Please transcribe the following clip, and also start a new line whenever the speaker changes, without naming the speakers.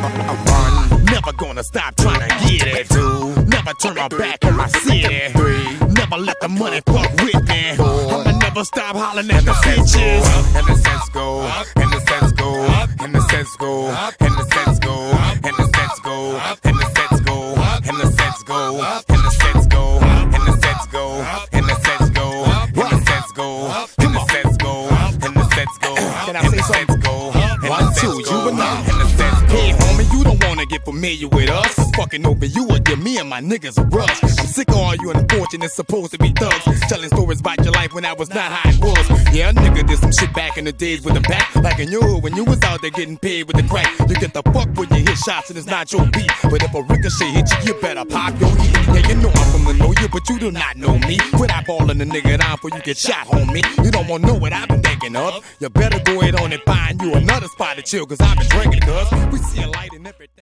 One, never gonna stop trying to get it. Two, never turn my back on my city. Three, never let the money fuck with me. Four, I'ma never stop hollering at the bitches. And the sense go, and the sense go, and the sense go, and the sense go, and the sense go, and the sense go, and the sense go, and the sense go, and the sense go, and the sense go, and the sense go, and the sense go, and the sense go. Can I say something? 1, 2, you and I. Hey, homie, you don't wanna get familiar with us. Fucking over you or give me and my niggas a rush. I'm sick of all you unfortunate supposed to be thugs telling stories about your life when I was not how it was. Yeah, a nigga did some shit back in the days with a back. Like in your hood when you was out there getting paid with the crack. You get the fuck when you hit shots and it's not your beat. But if a ricochet hit you, you better pop your heat. Yeah, you know I'm from the know you, but you do not know me. Quit eyeballing the nigga down before you get shot, homie. You don't wanna know what I've been thinking of. You better go ahead on and find you another spot to chill, cause I've been drinking, cuz we see a light in everything.